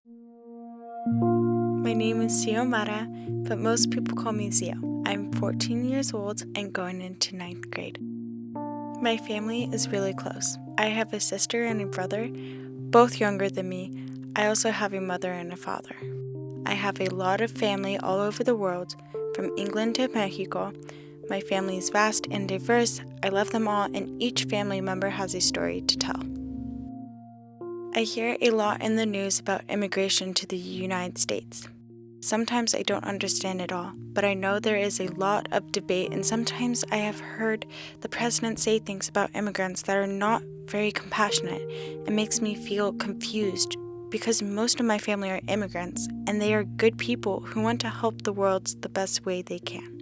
My name is Xiomara, but most people call me Xio. I'm 14 years old and going into 9th grade. My family is really close. I have a sister and a brother, both younger than me. I also have a mother and a father. I have a lot of family all over the world, from England to Mexico. My family is vast and diverse. I love them all, and each family member has a story to tell. I hear a lot in the news about immigration to the United States. Sometimes I don't understand it all, but I know there is a lot of debate, and sometimes I have heard the president say things about immigrants that are not very compassionate. It makes me feel confused because most of my family are immigrants, and they are good people who want to help the world the best way they can.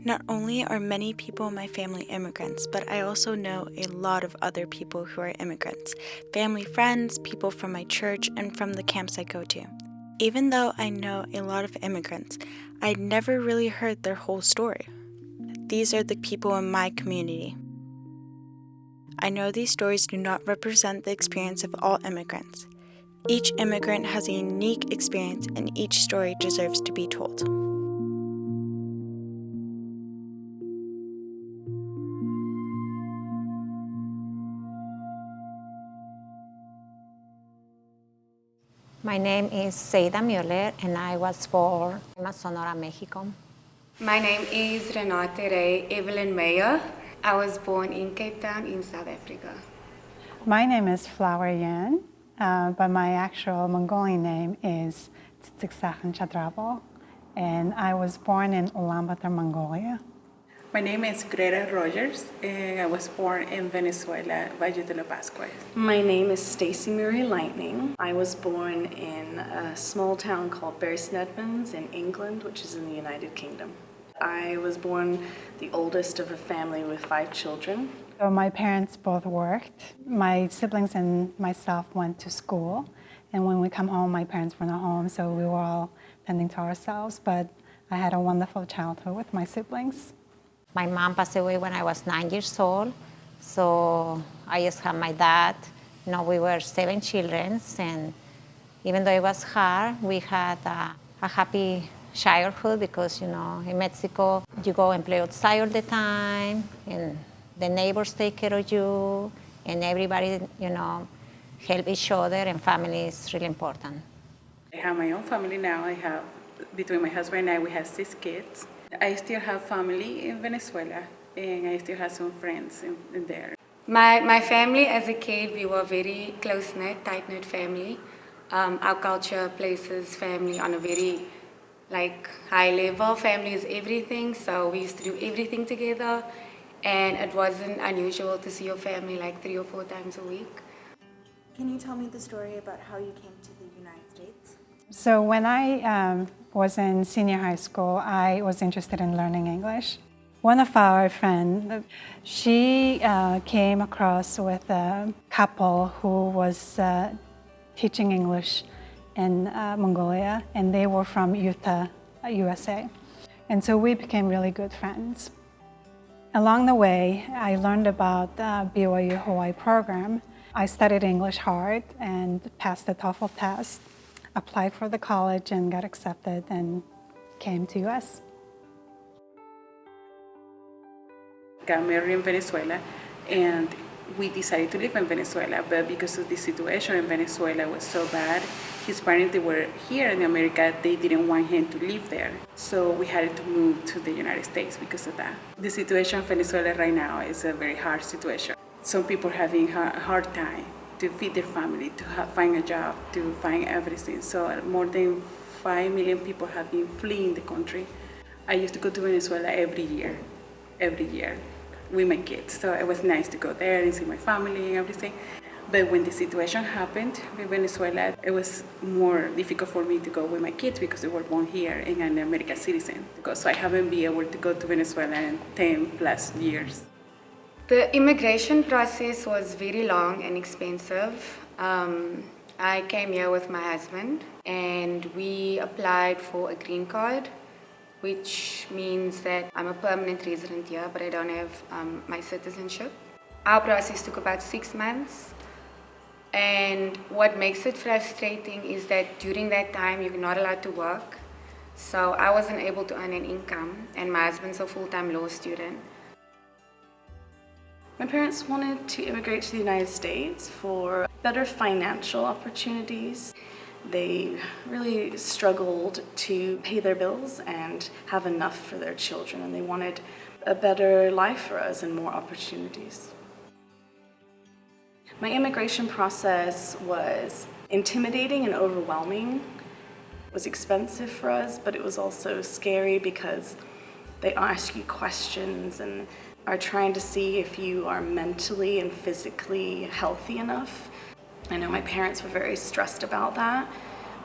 Not only are many people in my family immigrants, but I also know a lot of other people who are immigrants, family friends, people from my church, and from the camps I go to. Even though I know a lot of immigrants, I'd never really heard their whole story. These are the people in my community. I know these stories do not represent the experience of all immigrants. Each immigrant has a unique experience, and each story deserves to be told. My name is Seida Mueller, and I was born in Sonora, Mexico. My name is Renate Ray Evelyn Meyer. I was born in Cape Town in South Africa. My name is Flower Yan, but my actual Mongolian name is Tsitsiksakhan Chadrabal, and I was born in Ulaanbaatar, Mongolia. My name is Greta Rogers, and I was born in Venezuela, Valle de la Pascua. My name is Stacy Murray Lightning. I was born in a small town called Bury-Snedmans in England, which is in the United Kingdom. I was born the oldest of a family with 5 children. So my parents both worked. My siblings and myself went to school, and when we come home, my parents were not home, so we were all tending to ourselves, but I had a wonderful childhood with my siblings. My mom passed away when I was 9 years old, so I just had my dad. We were 7 children, and even though it was hard, we had a happy childhood because, in Mexico, you go and play outside all the time, and the neighbors take care of you, and everybody, help each other, and family is really important. I have my own family now. Between my husband and I, we have 6 kids. I still have family in Venezuela, and I still have some friends in there. My family as a kid, we were very close-knit, tight-knit family. Our culture places family on a very high level. Family is everything, so we used to do everything together, and it wasn't unusual to see your family 3 or 4 times a week. Can you tell me the story about how you came to the United States? So when I was in senior high school, I was interested in learning English. One of our friends, she came across with a couple who was teaching English in Mongolia, and they were from Utah, USA. And so we became really good friends. Along the way, I learned about the BYU Hawaii program. I studied English hard and passed the TOEFL test, applied for the college and got accepted and came to US. Got married in Venezuela, and we decided to live in Venezuela, but because of the situation in Venezuela was so bad, his parents, they were here in America, they didn't want him to live there. So we had to move to the United States because of that. The situation in Venezuela right now is a very hard situation. Some people are having a hard time to feed their family, to find a job, to find everything. So more than 5 million people have been fleeing the country. I used to go to Venezuela every year with my kids. So it was nice to go there and see my family and everything. But when the situation happened in Venezuela, it was more difficult for me to go with my kids because they were born here and I'm an American citizen. So I haven't been able to go to Venezuela in 10 plus years. The immigration process was very long and expensive. I came here with my husband, and we applied for a green card, which means that I'm a permanent resident here, but I don't have my citizenship. Our process took about 6 months, And what makes it frustrating is that during that time you're not allowed to work. So I wasn't able to earn an income, and my husband's a full-time law student. My parents wanted to immigrate to the United States for better financial opportunities. They really struggled to pay their bills and have enough for their children, and they wanted a better life for us and more opportunities. My immigration process was intimidating and overwhelming. It was expensive for us, but it was also scary because they ask you questions and are trying to see if you are mentally and physically healthy enough. I know my parents were very stressed about that.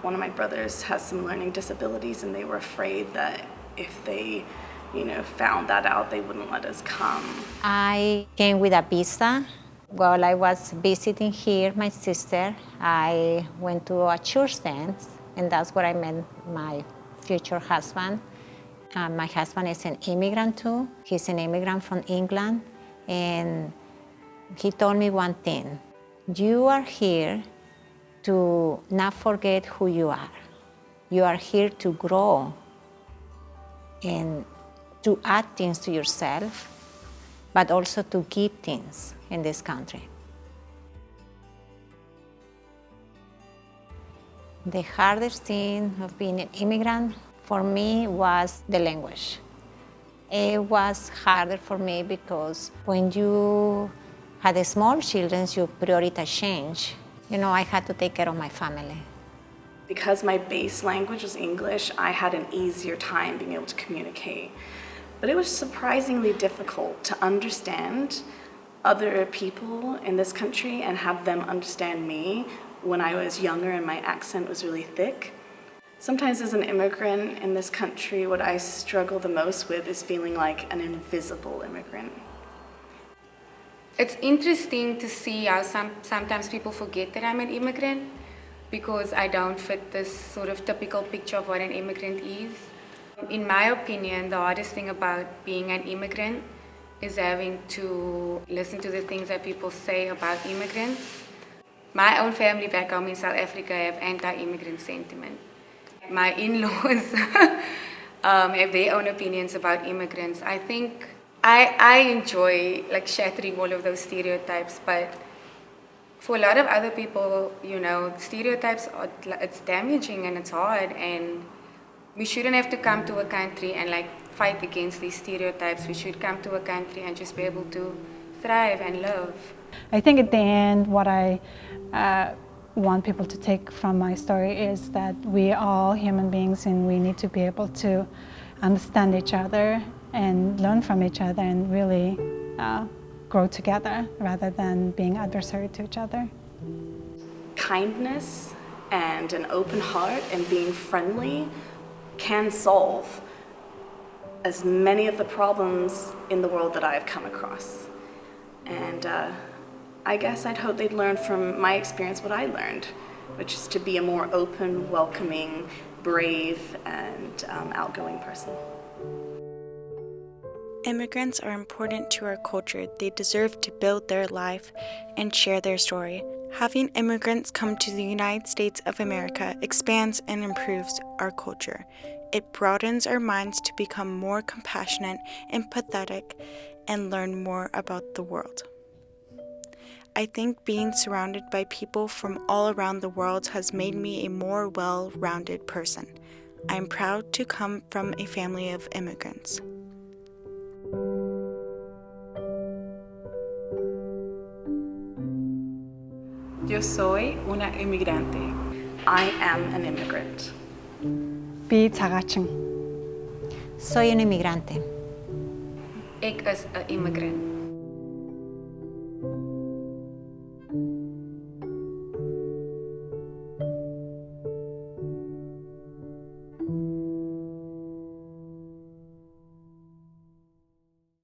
One of my brothers has some learning disabilities, and they were afraid that if they, found that out, they wouldn't let us come. I came with a visa. While I was visiting here, my sister, I went to a church dance, and that's where I met my future husband. My husband is an immigrant too. He's an immigrant from England, and he told me one thing: you are here to not forget who you are. You are here to grow and to add things to yourself, but also to give things in this country. The hardest thing of being an immigrant for me was the language. It was harder for me because when you had small children, you prioritize change. I had to take care of my family. Because my base language was English, I had an easier time being able to communicate. But it was surprisingly difficult to understand other people in this country and have them understand me when I was younger and my accent was really thick. Sometimes as an immigrant in this country, what I struggle the most with is feeling like an invisible immigrant. It's interesting to see how sometimes people forget that I'm an immigrant because I don't fit this sort of typical picture of what an immigrant is. In my opinion, the hardest thing about being an immigrant is having to listen to the things that people say about immigrants. My own family back home in South Africa have anti-immigrant sentiment. My in-laws have their own opinions about immigrants. I think I enjoy shattering all of those stereotypes, but for a lot of other people, stereotypes it's damaging and it's hard, and we shouldn't have to come to a country and fight against these stereotypes. We should come to a country and just be able to thrive and live. I think at the end, what I want people to take from my story is that we are all human beings, and we need to be able to understand each other and learn from each other and really grow together rather than being adversary to each other. Kindness and an open heart and being friendly can solve as many of the problems in the world that I've come across. And I guess I'd hope they'd learn from my experience what I learned, which is to be a more open, welcoming, brave, and outgoing person. Immigrants are important to our culture. They deserve to build their life and share their story. Having immigrants come to the United States of America expands and improves our culture. It broadens our minds to become more compassionate, empathetic, and learn more about the world. I think being surrounded by people from all around the world has made me a more well-rounded person. I am proud to come from a family of immigrants. Yo soy una inmigrante. I am an immigrant. 비자가층. Soy un inmigrante. Ek is 'n immigrant.